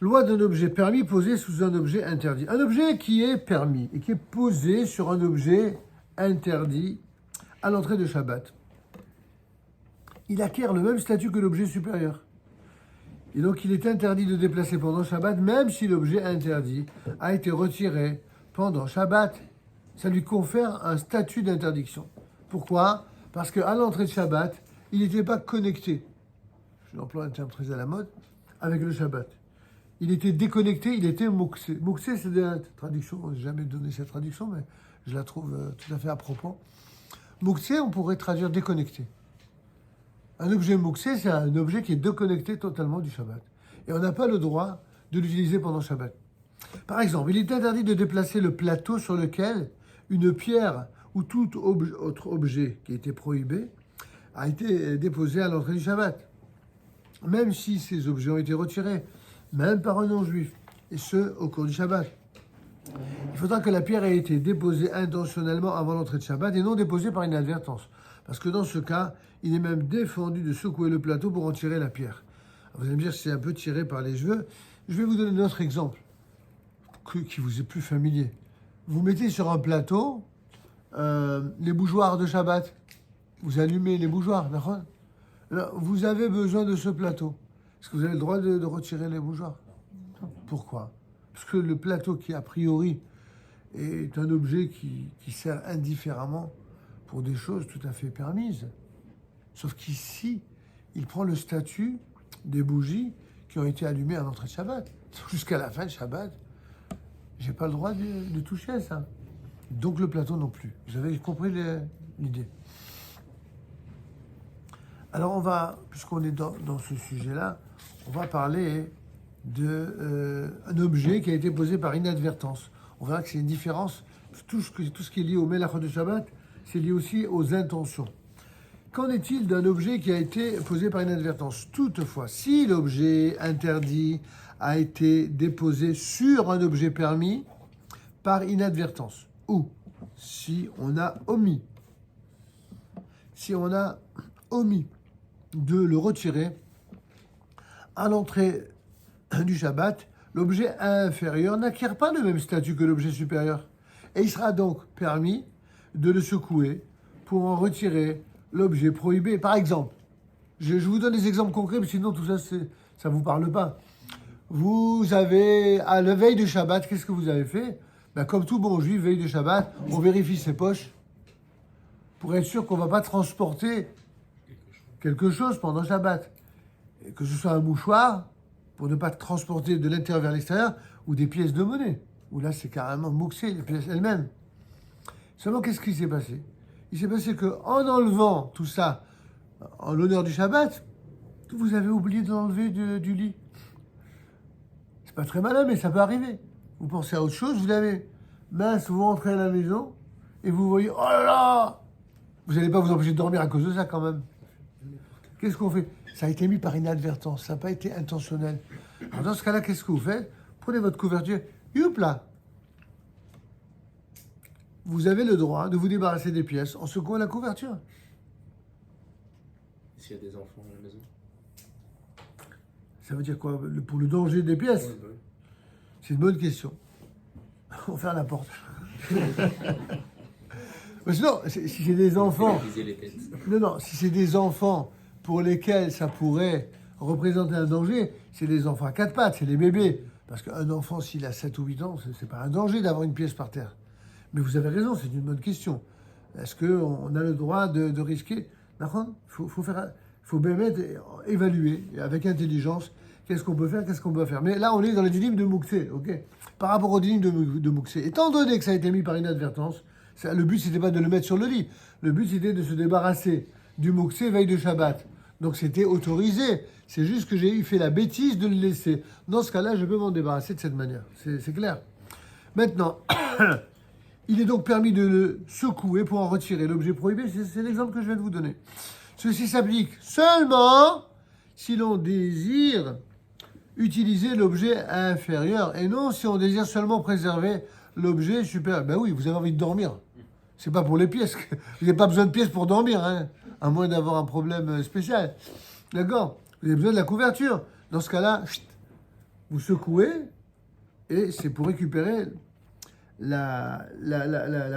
Loi d'un objet permis posé sous un objet interdit. Un objet qui est permis et qui est posé sur un objet interdit à l'entrée de Shabbat, il acquiert le même statut que l'objet supérieur. Et donc il est interdit de déplacer pendant Shabbat, même si l'objet interdit a été retiré pendant Shabbat. Ça lui confère un statut d'interdiction. Pourquoi ? Parce qu'à l'entrée de Shabbat, il n'était pas connecté. J'emploie un terme très à la mode, avec le Shabbat. Il était déconnecté, il était mouksé. Mouksé, c'est la traduction, on n'a jamais donné cette traduction, mais je la trouve tout à fait à propos. Mouksé, on pourrait traduire déconnecté. Un objet mouksé, c'est un objet qui est déconnecté totalement du Shabbat. Et on n'a pas le droit de l'utiliser pendant Shabbat. Par exemple, il est interdit de déplacer le plateau sur lequel une pierre ou tout autre objet qui était prohibé a été déposé à l'entrée du Shabbat. Même si ces objets ont été retirés, même par un non-juif, et ce, au cours du Shabbat. Il faudra que la pierre ait été déposée intentionnellement avant l'entrée de Shabbat et non déposée par inadvertance. Parce que dans ce cas, il est même défendu de secouer le plateau pour en tirer la pierre. Vous allez me dire, c'est un peu tiré par les cheveux. Je vais vous donner un autre exemple qui vous est plus familier. Vous mettez sur un plateau les bougeoirs de Shabbat. Vous allumez les bougeoirs, d'accord ? Alors, vous avez besoin de ce plateau. Est-ce que vous avez le droit de retirer les bougeoirs ? Pourquoi ? Parce que le plateau qui, a priori, est un objet qui sert indifféremment pour des choses tout à fait permises. Sauf qu'ici, il prend le statut des bougies qui ont été allumées à l'entrée de Shabbat. Jusqu'à la fin de Shabbat, j'ai pas le droit de toucher à ça. Donc le plateau non plus. Vous avez compris l'idée. Alors on va, puisqu'on est dans ce sujet-là, on va parler d'un objet qui a été posé par inadvertance. On verra que c'est une différence. Tout ce qui est lié au Melachot de Shabbat, c'est lié aussi aux intentions. Qu'en est-il d'un objet qui a été posé par inadvertance ? Toutefois, si l'objet interdit a été déposé sur un objet permis par inadvertance, ou si on a omis de le retirer à l'entrée du Shabbat, l'objet inférieur n'acquiert pas le même statut que l'objet supérieur. Et il sera donc permis de le secouer pour en retirer l'objet prohibé. Par exemple, je vous donne des exemples concrets, mais sinon tout ça, ça ne vous parle pas. Vous avez, à la veille de Shabbat, qu'est-ce que vous avez fait ? Ben, comme tout bon juif, veille de Shabbat, on vérifie ses poches pour être sûr qu'on ne va pas transporter quelque chose pendant Shabbat. Et que ce soit un mouchoir, pour ne pas transporter de l'intérieur vers l'extérieur, ou des pièces de monnaie, où là c'est carrément mouxé, les pièces elles-mêmes. Seulement, qu'est-ce qui s'est passé ? Il s'est passé qu'en enlevant tout ça, en l'honneur du Shabbat, vous avez oublié de l'enlever du lit. C'est pas très malin, mais ça peut arriver. Vous pensez à autre chose, vous avez mince, vous rentrez à la maison, et vous voyez, oh là là ! Vous n'allez pas vous empêcher de dormir à cause de ça quand même. Qu'est-ce qu'on fait ? Ça a été mis par inadvertance, ça n'a pas été intentionnel. Alors dans ce cas-là, qu'est-ce que vous faites ? Prenez votre couverture, youp là ! Vous avez le droit de vous débarrasser des pièces en secouant la couverture. S'il y a des enfants à la maison. Ça veut dire quoi ? Pour le danger des pièces ? Ouais, bah oui. C'est une bonne question. On va faire la porte. Mais sinon, si c'est des enfants... Viser les têtes. Non, si c'est des enfants pour lesquels ça pourrait représenter un danger, c'est les enfants à quatre pattes, c'est les bébés. Parce qu'un enfant, s'il a 7 ou 8 ans, c'est pas un danger d'avoir une pièce par terre. Mais vous avez raison, c'est une bonne question. Est-ce qu'on a le droit de risquer ? D'accord ? Il faut bien évaluer avec intelligence qu'est-ce qu'on peut faire, qu'est-ce qu'on peut faire. Mais là, on est dans le dinim de Mouksé, ok ? Par rapport au dinim de Mouksé. Étant donné que ça a été mis par inadvertance, le but, c'était pas de le mettre sur le lit. Le but, c'était de se débarrasser du Mouksé veille de Shabbat. Donc, c'était autorisé. C'est juste que j'ai fait la bêtise de le laisser. Dans ce cas-là, je peux m'en débarrasser de cette manière. C'est clair. Maintenant... Il est donc permis de le secouer pour en retirer l'objet prohibé. C'est l'exemple que je viens de vous donner. Ceci s'applique seulement si l'on désire utiliser l'objet inférieur et non si on désire seulement préserver l'objet supérieur. Ben oui, vous avez envie de dormir. C'est pas pour les pièces. Vous n'avez pas besoin de pièces pour dormir, hein, à moins d'avoir un problème spécial. D'accord ? Vous avez besoin de la couverture. Dans ce cas-là, Vous secouez et c'est pour récupérer la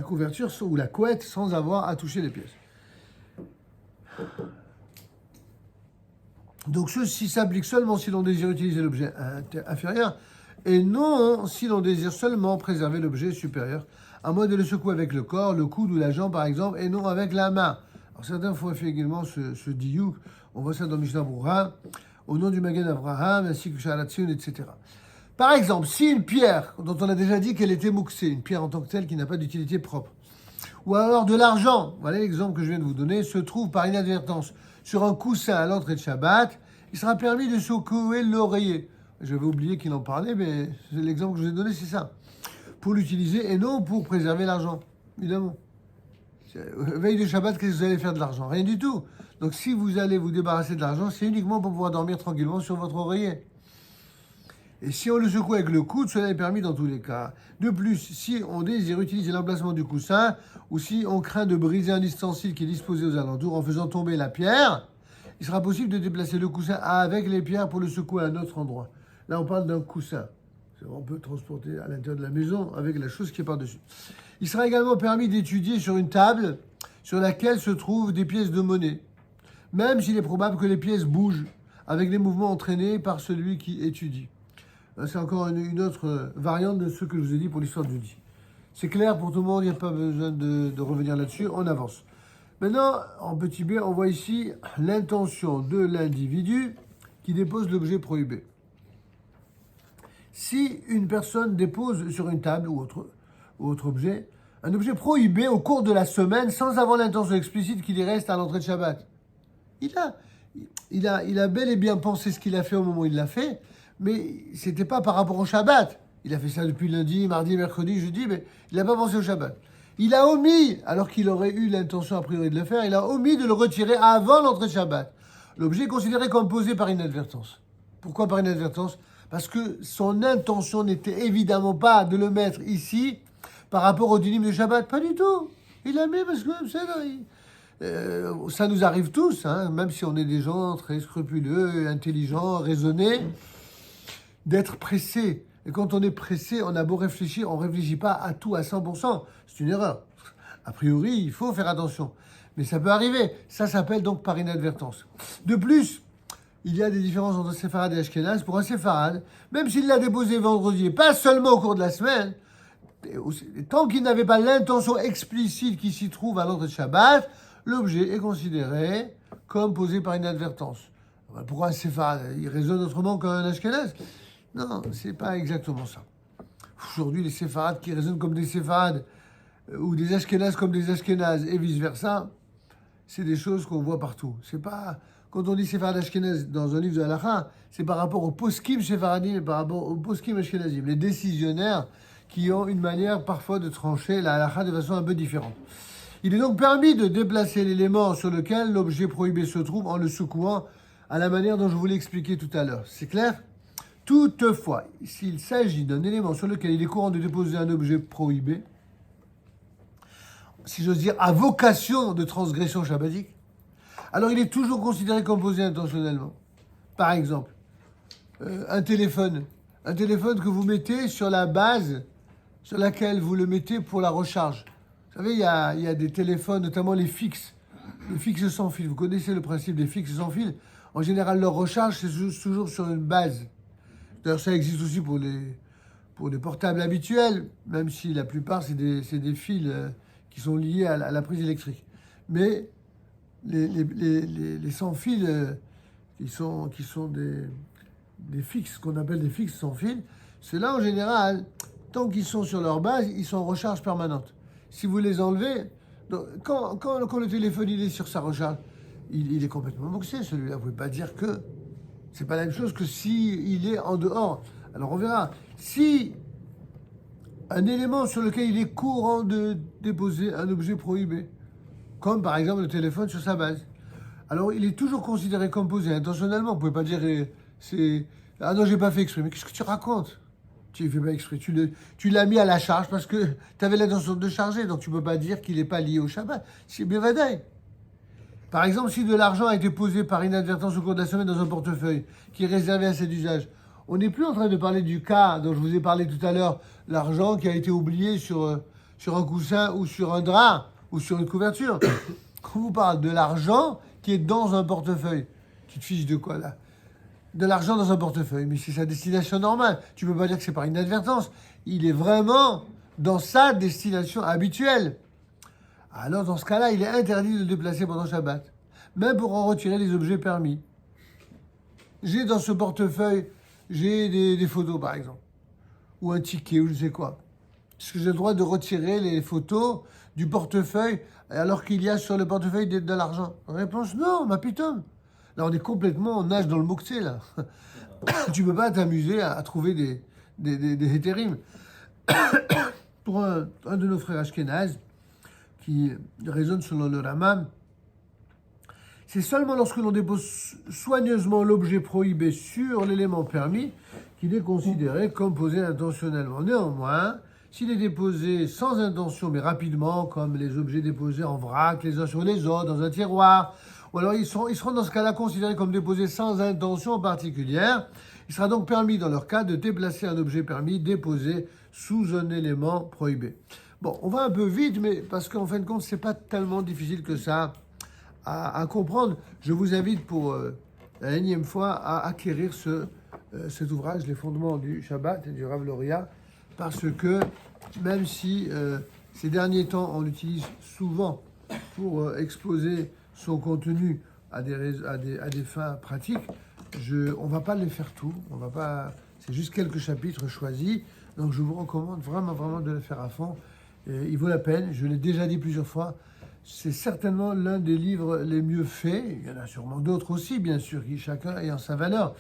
couverture ou la couette sans avoir à toucher les pièces. Donc ceci s'applique seulement si l'on désire utiliser l'objet inférieur et non si l'on désire seulement préserver l'objet supérieur, à moins de le secouer avec le corps, le coude ou la jambe par exemple, et non avec la main. Alors certains font également ce diouk, on voit ça dans Mishnah Brura, au nom du Magen Avraham, ainsi que Shalatzion, etc. Par exemple, si une pierre, dont on a déjà dit qu'elle était mouxée, une pierre en tant que telle qui n'a pas d'utilité propre, ou alors de l'argent, voilà l'exemple que je viens de vous donner, se trouve par inadvertance sur un coussin à l'entrée de Shabbat, il sera permis de secouer l'oreiller. J'avais oublié qu'il en parlait, mais l'exemple que je vous ai donné, c'est ça. Pour l'utiliser et non pour préserver l'argent, évidemment. Veille de Shabbat, qu'est-ce que vous allez faire de l'argent? Rien du tout. Donc si vous allez vous débarrasser de l'argent, c'est uniquement pour pouvoir dormir tranquillement sur votre oreiller. Et si on le secoue avec le coude, cela est permis dans tous les cas. De plus, si on désire utiliser l'emplacement du coussin, ou si on craint de briser un ustensile qui est disposé aux alentours en faisant tomber la pierre, il sera possible de déplacer le coussin avec les pierres pour le secouer à un autre endroit. Là, on parle d'un coussin. On peut transporter à l'intérieur de la maison avec la chose qui est par-dessus. Il sera également permis d'étudier sur une table sur laquelle se trouvent des pièces de monnaie, même s'il est probable que les pièces bougent avec les mouvements entraînés par celui qui étudie. C'est encore une autre variante de ce que je vous ai dit pour l'histoire du lit. C'est clair pour tout le monde, il n'y a pas besoin de revenir là-dessus, on avance. Maintenant, en petit b, on voit ici l'intention de l'individu qui dépose l'objet prohibé. Si une personne dépose sur une table ou autre objet, un objet prohibé au cours de la semaine sans avoir l'intention explicite qu'il y reste à l'entrée de Shabbat, il a bel et bien pensé ce qu'il a fait au moment où il l'a fait, mais c'était pas par rapport au Shabbat. Il a fait ça depuis lundi, mardi, mercredi, jeudi, mais il n'a pas pensé au Shabbat. Il a omis, alors qu'il aurait eu l'intention a priori de le faire, il a omis de le retirer avant l'entrée de Shabbat. L'objet est considéré comme posé par inadvertance. Pourquoi par inadvertance? Parce que son intention n'était évidemment pas de le mettre ici par rapport au dinim de Shabbat. Pas du tout. Il l'a mis parce que ça nous arrive tous, hein, même si on est des gens très scrupuleux, intelligents, raisonnés, d'être pressés. Et quand on est pressé, on a beau réfléchir, on ne réfléchit pas à tout à 100%. C'est une erreur. A priori, il faut faire attention. Mais ça peut arriver. Ça s'appelle donc par inadvertance. De plus, il y a des différences entre séfarade et ashkénaze. Pour un séfarade, même s'il l'a déposé vendredi, et pas seulement au cours de la semaine, tant qu'il n'avait pas l'intention explicite qui s'y trouve à l'entrée de Shabbat, l'objet est considéré comme posé par inadvertance. Pourquoi un séfarade? Il raisonne autrement qu'un ashkénaze? Non, c'est pas exactement ça. Aujourd'hui, les séfarades qui raisonnent comme des séfarades ou des ashkénazes comme des ashkénazes et vice-versa, c'est des choses qu'on voit partout. C'est pas... Quand on dit séfarade ashkénaze dans un livre de halakha, c'est par rapport aux poskim séfaradim et par rapport aux poskim ashkénazim, les décisionnaires qui ont une manière parfois de trancher la halakha de façon un peu différente. Il est donc permis de déplacer l'élément sur lequel l'objet prohibé se trouve en le secouant à la manière dont je vous l'ai expliqué tout à l'heure. C'est clair? Toutefois, s'il s'agit d'un élément sur lequel il est courant de déposer un objet prohibé, si j'ose dire, à vocation de transgression shabbatique, alors il est toujours considéré comme posé intentionnellement. Par exemple, un téléphone que vous mettez sur la base sur laquelle vous le mettez pour la recharge. Vous savez, il y a des téléphones, notamment les fixes sans fil. Vous connaissez le principe des fixes sans fil. En général, leur recharge, c'est toujours sur une base. D'ailleurs, ça existe aussi pour les portables habituels, même si la plupart, c'est des fils qui sont liés à la prise électrique. Mais les sans-fils, qui sont des fixes, qu'on appelle des fixes sans fil, ceux-là, en général, tant qu'ils sont sur leur base, ils sont en recharge permanente. Si vous les enlevez, donc, quand le téléphone il est sur sa recharge, il est complètement boxé, celui-là. Vous ne pouvez pas dire que c'est pas la même chose que s'il est en dehors. Alors on verra. Si un élément sur lequel il est courant de déposer un objet prohibé, comme par exemple le téléphone sur sa base, alors il est toujours considéré comme posé intentionnellement. Vous ne pouvez pas dire ah non, j'ai pas fait exprès. Mais qu'est-ce que tu racontes? Tu ne fais pas exprès. Tu l'as mis à la charge parce que tu avais l'intention de charger. Donc tu ne peux pas dire qu'il n'est pas lié au Shabbat. C'est bien vadaï. Par exemple, si de l'argent a été posé par inadvertance au cours de la semaine dans un portefeuille qui est réservé à cet usage, On n'est plus en train de parler du cas dont je vous ai parlé tout à l'heure, l'argent qui a été oublié sur un coussin ou sur un drap ou sur une couverture. On vous parle de l'argent qui est dans un portefeuille. Tu te fiches de quoi là? De l'argent dans un portefeuille, mais c'est sa destination normale. Tu peux pas dire que c'est par inadvertance. Il est vraiment dans sa destination habituelle. Alors dans ce cas-là, il est interdit de le déplacer pendant Shabbat, même pour en retirer les objets permis. J'ai dans ce portefeuille, j'ai des photos par exemple, ou un ticket ou je sais quoi. Est-ce que j'ai le droit de retirer les photos du portefeuille alors qu'il y a sur le portefeuille de l'argent? Réponse non, ma putain. Là, on est complètement, on nage dans le moksé, là. Tu peux pas t'amuser à trouver des hétérimes. Pour un de nos frères ashkénazes, qui raisonne selon le Rambam, c'est seulement lorsque l'on dépose soigneusement l'objet prohibé sur l'élément permis qu'il est considéré comme posé intentionnellement. Néanmoins, s'il est déposé sans intention mais rapidement, comme les objets déposés en vrac les uns sur les autres dans un tiroir, ou alors ils seront dans ce cas-là considérés comme déposés sans intention particulière. Il sera donc permis dans leur cas de déplacer un objet permis déposé sous un élément prohibé. Bon, on va un peu vite, mais parce qu'en fin de compte, c'est pas tellement difficile que ça à comprendre. Je vous invite pour la énième fois à acquérir cet ouvrage, Les fondements du Shabbat et du Rav Loria, parce que même si ces derniers temps, on l'utilise souvent pour exposer son contenu à des fins pratiques, on ne va pas les faire tout. C'est juste quelques chapitres choisis. Donc je vous recommande vraiment de le faire à fond. Et il vaut la peine, je l'ai déjà dit plusieurs fois. C'est certainement l'un des livres les mieux faits. Il y en a sûrement d'autres aussi, bien sûr, qui chacun ayant sa valeur.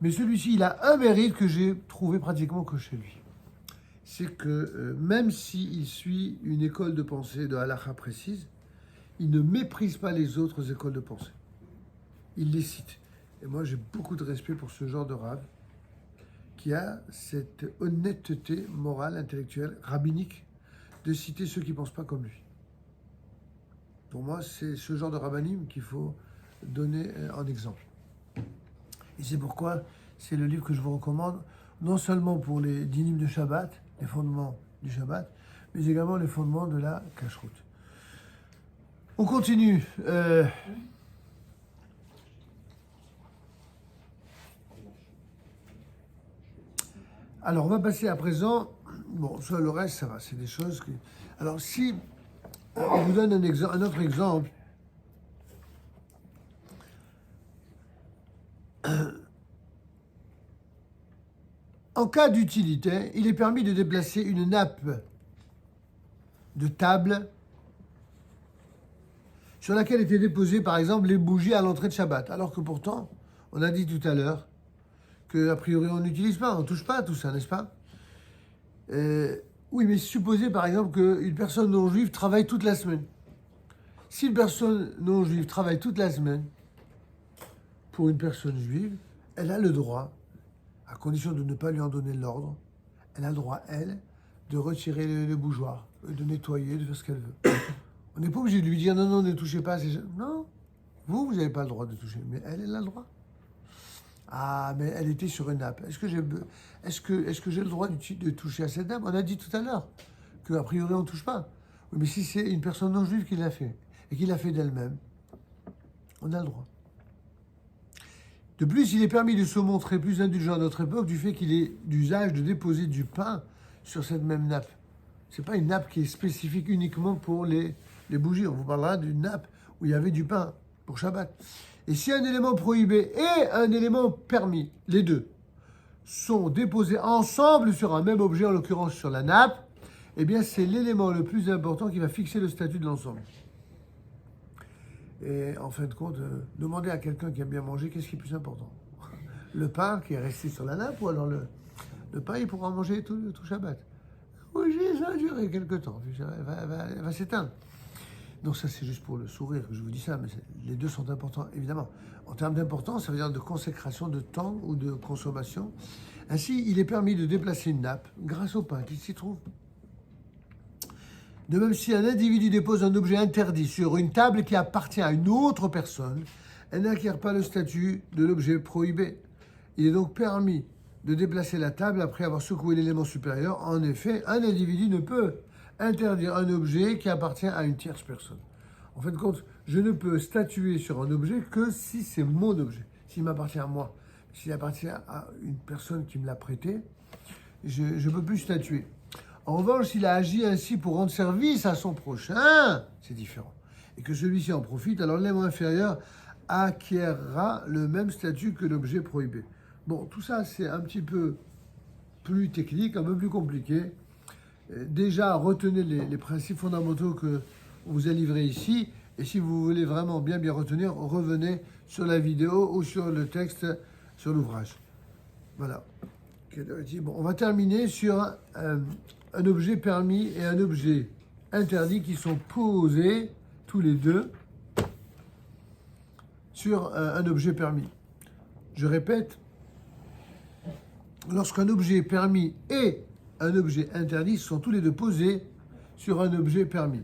Mais celui-ci, il a un mérite que j'ai trouvé pratiquement que chez lui. C'est que même s'il suit une école de pensée de halakha précise, il ne méprise pas les autres écoles de pensée. Il les cite. Et moi, j'ai beaucoup de respect pour ce genre de rav qui a cette honnêteté morale, intellectuelle, rabbinique, de citer ceux qui ne pensent pas comme lui. Pour moi, c'est ce genre de rabbinim qu'il faut donner en exemple. Et c'est pourquoi c'est le livre que je vous recommande, non seulement pour les dynimes de Shabbat, les fondements du Shabbat, mais également les fondements de la cacheroute. On continue. Alors, on va passer à présent. Bon, ça, le reste, ça va. C'est des choses qui. Alors, si on vous donne un autre exemple. En cas d'utilité, il est permis de déplacer une nappe de table sur laquelle étaient déposées, par exemple, les bougies à l'entrée de Shabbat. Alors que pourtant, on a dit tout à l'heure qu'a priori, on n'utilise pas, on ne touche pas à tout ça, n'est-ce pas? Oui, mais supposez, par exemple, qu'une personne non-juive travaille toute la semaine. Si une personne non-juive travaille toute la semaine, pour une personne juive, elle a le droit, à condition de ne pas lui en donner l'ordre, elle a le droit, elle, de retirer le bougeoir, de nettoyer, de faire ce qu'elle veut. On n'est pas obligé de lui dire non, ne touchez pas. Non, vous n'avez pas le droit de toucher, mais elle a le droit. Ah, mais elle était sur une nappe. Est-ce que j'ai le droit de toucher à cette nappe? On a dit tout à l'heure qu'a priori on ne touche pas. Oui, mais si c'est une personne non juive qui l'a fait, et qui l'a fait d'elle-même, on a le droit. De plus, il est permis de se montrer plus indulgent à notre époque du fait qu'il est d'usage de déposer du pain sur cette même nappe. Ce n'est pas une nappe qui est spécifique uniquement pour les bougies. On vous parlera d'une nappe où il y avait du pain pour Shabbat. Et si un élément prohibé et un élément permis, les deux, sont déposés ensemble sur un même objet, en l'occurrence sur la nappe, eh bien c'est l'élément le plus important qui va fixer le statut de l'ensemble. Et en fin de compte, demandez à quelqu'un qui aime bien manger, qu'est-ce qui est plus important? Le pain qui est resté sur la nappe ou alors le pain, il pourra en manger tout Shabbat? Oui, ça a duré quelque temps, elle va s'éteindre. Donc ça, c'est juste pour le sourire que je vous dis ça, mais les deux sont importants, évidemment. En termes d'importance, ça veut dire de consécration de temps ou de consommation. Ainsi, il est permis de déplacer une nappe grâce au pain qui s'y trouve. De même, si un individu dépose un objet interdit sur une table qui appartient à une autre personne, elle n'acquiert pas le statut de l'objet prohibé. Il est donc permis de déplacer la table après avoir secoué l'élément supérieur. En effet, un individu ne peut interdire un objet qui appartient à une tierce personne. En fin de compte, je ne peux statuer sur un objet que si c'est mon objet, s'il m'appartient à moi. S'il appartient à une personne qui me l'a prêté, je ne peux plus statuer. En revanche, s'il a agi ainsi pour rendre service à son prochain, c'est différent. Et que celui-ci en profite, alors l'élément inférieur acquérera le même statut que l'objet prohibé. Bon, tout ça, c'est un petit peu plus technique, un peu plus compliqué. Déjà, retenez les principes fondamentaux que on vous a livrés ici. Et si vous voulez vraiment bien retenir, revenez sur la vidéo ou sur le texte, sur l'ouvrage. Voilà. Bon, on va terminer sur un objet permis et un objet interdit qui sont posés tous les deux sur un objet permis. Je répète, lorsqu'un objet permis et un objet interdit sont tous les deux posés sur un objet permis.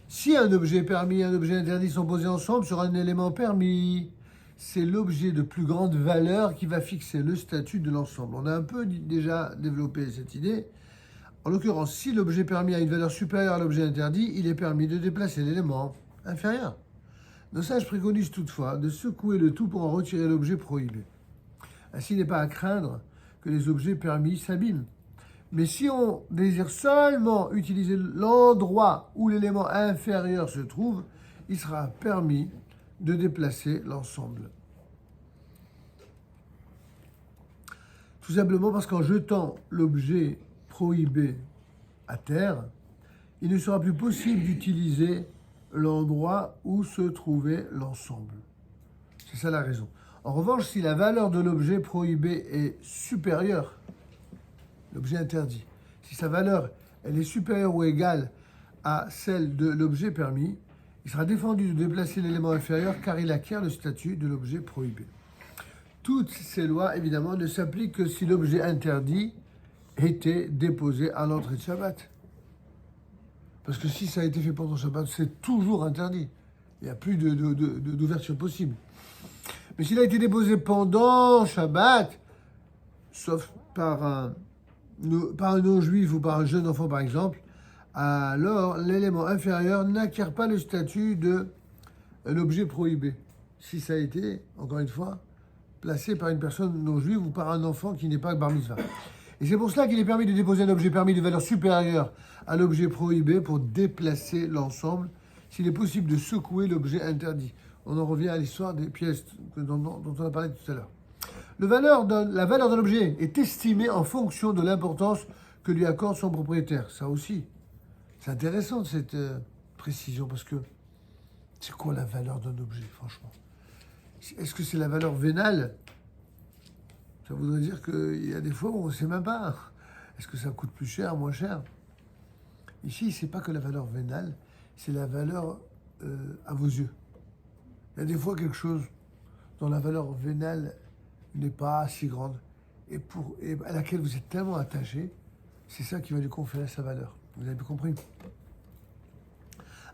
Si un objet permis et un objet interdit sont posés ensemble sur un élément permis, c'est l'objet de plus grande valeur qui va fixer le statut de l'ensemble. On a un peu déjà développé cette idée. En l'occurrence, si l'objet permis a une valeur supérieure à l'objet interdit, il est permis de déplacer l'élément inférieur. Nos sages préconisent toutefois de secouer le tout pour en retirer l'objet prohibé. Ainsi, il n'est pas à craindre que les objets permis s'abîment. Mais si on désire seulement utiliser l'endroit où l'élément inférieur se trouve, il sera permis de déplacer l'ensemble. Tout simplement parce qu'en jetant l'objet prohibé à terre, il ne sera plus possible d'utiliser l'endroit où se trouvait l'ensemble. C'est ça la raison. En revanche, si la valeur de l'objet prohibé est supérieure, l'objet interdit, si sa valeur elle est supérieure ou égale à celle de l'objet permis, il sera défendu de déplacer l'élément inférieur car il acquiert le statut de l'objet prohibé. Toutes ces lois, évidemment, ne s'appliquent que si l'objet interdit était déposé à l'entrée de Shabbat. Parce que si ça a été fait pendant Shabbat, c'est toujours interdit. Il n'y a plus d'ouverture possible. Mais s'il a été déposé pendant Shabbat, sauf par un non-juif ou par un jeune enfant par exemple, alors l'élément inférieur n'acquiert pas le statut de l'objet prohibé. Si ça a été, encore une fois, placé par une personne non-juive ou par un enfant qui n'est pas bar mitzvah. Et c'est pour cela qu'il est permis de déposer un objet permis de valeur supérieure à l'objet prohibé pour déplacer l'ensemble, s'il est possible de secouer l'objet interdit. On en revient à l'histoire des pièces dont on a parlé tout à l'heure. La valeur d'un objet est estimée en fonction de l'importance que lui accorde son propriétaire. Ça aussi, c'est intéressant cette précision, parce que c'est quoi la valeur d'un objet, franchement? Est-ce que c'est la valeur vénale? Ça voudrait dire qu'il y a des fois où on ne sait même pas. Est-ce que ça coûte plus cher, moins cher? Ici, c'est pas que la valeur vénale, c'est la valeur à vos yeux. Il y a des fois quelque chose dont la valeur vénale n'est pas si grande et à laquelle vous êtes tellement attaché, c'est ça qui va lui conférer sa valeur. Vous avez bien compris?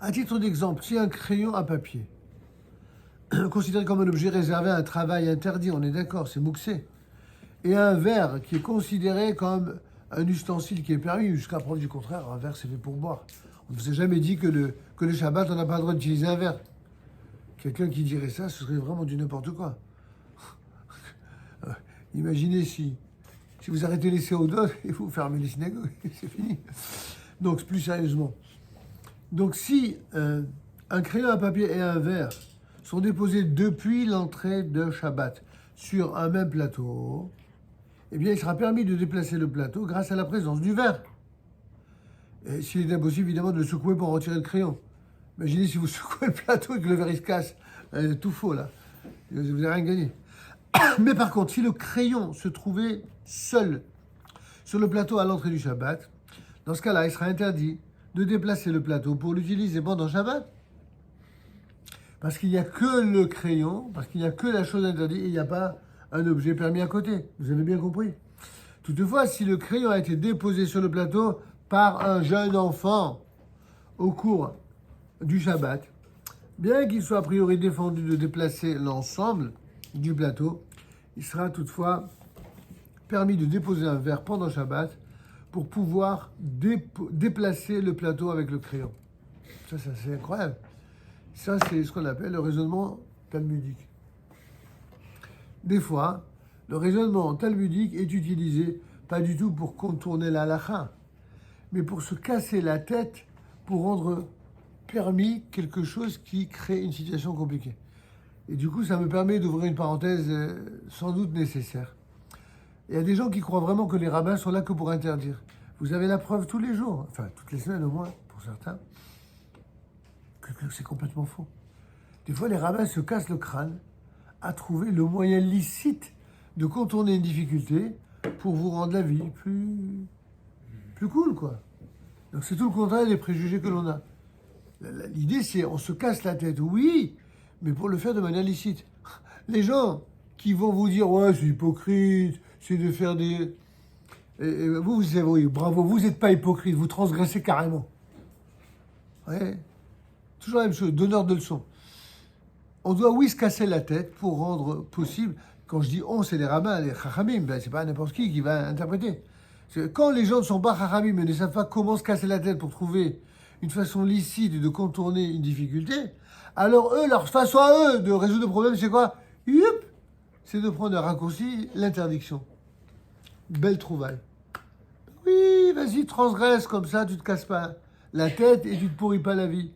À titre d'exemple, si un crayon à papier, considéré comme un objet réservé à un travail interdit, on est d'accord, c'est mouxé, et un verre qui est considéré comme un ustensile qui est permis, jusqu'à preuve du contraire, un verre c'est fait pour boire. On ne vous a jamais dit que le Shabbat, on n'a pas le droit d'utiliser un verre. Quelqu'un qui dirait ça, ce serait vraiment du n'importe quoi. Imaginez si vous arrêtez les CO2 et vous fermez les synagogues, c'est fini. Donc, plus sérieusement. Donc, si un crayon à papier et un verre sont déposés depuis l'entrée de Shabbat sur un même plateau, eh bien, il sera permis de déplacer le plateau grâce à la présence du verre. Et s'il est impossible, évidemment, de le secouer pour retirer le crayon. Imaginez si vous secouez le plateau et que le verre il se casse. Tout faux, là. Vous n'avez rien gagné. Mais par contre, si le crayon se trouvait seul sur le plateau à l'entrée du Shabbat, dans ce cas-là, il sera interdit de déplacer le plateau pour l'utiliser pendant Shabbat. Parce qu'il n'y a que le crayon, parce qu'il n'y a que la chose interdite et il n'y a pas un objet permis à côté. Vous avez bien compris. Toutefois, si le crayon a été déposé sur le plateau par un jeune enfant au cours du Shabbat, bien qu'il soit a priori défendu de déplacer l'ensemble du plateau, il sera toutefois permis de déposer un verre pendant Shabbat pour pouvoir déplacer le plateau avec le crayon. Ça c'est incroyable. Ça, c'est ce qu'on appelle le raisonnement talmudique. Des fois, le raisonnement talmudique est utilisé pas du tout pour contourner la halakha, mais pour se casser la tête, pour rendre permis quelque chose qui crée une situation compliquée. Et du coup, ça me permet d'ouvrir une parenthèse sans doute nécessaire. Il y a des gens qui croient vraiment que les rabbins sont là que pour interdire. Vous avez la preuve tous les jours, enfin toutes les semaines au moins, pour certains, que c'est complètement faux. Des fois, les rabbins se cassent le crâne à trouver le moyen licite de contourner une difficulté pour vous rendre la vie plus cool, quoi. Donc c'est tout le contraire des préjugés que l'on a. L'idée, c'est on se casse la tête, oui, mais pour le faire de manière licite. Les gens qui vont vous dire « Ouais, c'est hypocrite, c'est de faire des... » Et vous dites « Oui, bravo, vous n'êtes pas hypocrite, vous transgressez carrément. » Ouais, toujours la même chose, donneur de leçons. On doit, oui, se casser la tête pour rendre possible... Quand je dis « on », c'est les rabbins, les chachamim, ben, c'est pas n'importe qui va interpréter. Quand les gens ne sont pas chachamim, mais ne savent pas comment se casser la tête pour trouver une façon licite de contourner une difficulté, alors eux, leur façon à eux de résoudre le problème, c'est quoi? Youp, c'est de prendre un raccourci, l'interdiction. Belle trouvaille. Oui, vas-y, transgresse, comme ça, tu te casses pas la tête et tu te pourris pas la vie.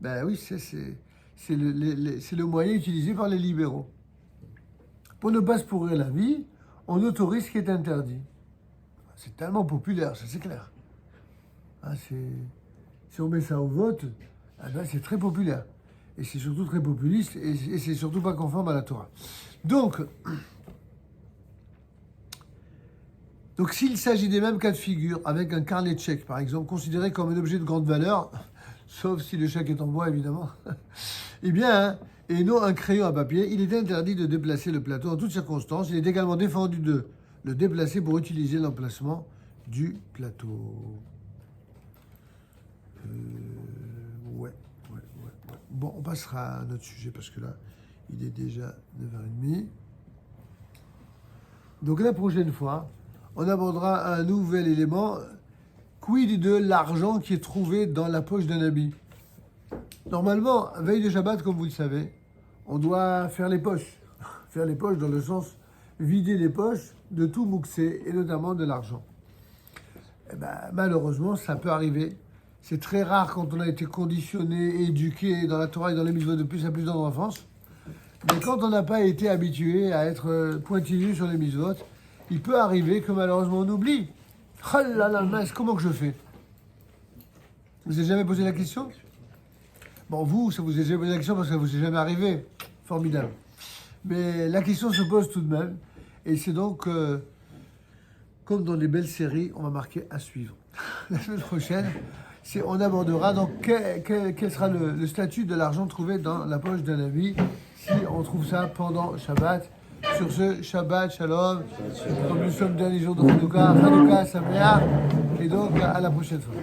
Ben oui, c'est le moyen utilisé par les libéraux. Pour ne pas se pourrir la vie, on autorise ce qui est interdit. C'est tellement populaire, ça c'est clair. Ah, si on met ça au vote, ah ben, c'est très populaire. Et c'est surtout très populiste et c'est surtout pas conforme à la Torah. Donc s'il s'agit des mêmes cas de figure, avec un carnet de chèques, par exemple, considéré comme un objet de grande valeur, sauf si le chèque est en bois, évidemment, eh bien, et non un crayon à papier, il est interdit de déplacer le plateau en toutes circonstances. Il est également défendu de le déplacer pour utiliser l'emplacement du plateau. Ouais. Bon, on passera à notre sujet parce que là, il est déjà 9h30. Donc la prochaine fois, on abordera un nouvel élément. Quid de l'argent qui est trouvé dans la poche d'un habit? Normalement, veille de Shabbat, comme vous le savez, on doit faire les poches. Faire les poches dans le sens vider les poches de tout mouxé et notamment de l'argent. Eh ben, malheureusement, ça peut arriver. C'est très rare quand on a été conditionné, éduqué dans la Torah et dans les mitzvot de plus en plus dans l'enfance. Mais quand on n'a pas été habitué à être pointilleux sur les mitzvot, il peut arriver que malheureusement on oublie. Oh là là, mince, comment que je fais? Vous n'avez jamais posé la question? Bon, vous, ça vous avez jamais posé la question parce que ça vous est jamais arrivé. Formidable. Mais la question se pose tout de même. Et c'est donc, comme dans les belles séries, on va marquer à suivre. La semaine prochaine, on abordera donc quel sera le statut de l'argent trouvé dans la poche d'un habit si on trouve ça pendant Shabbat. Sur ce, Shabbat, Shalom. Comme nous sommes derniers jours de Hanouka, Sameach. Et donc, à la prochaine fois.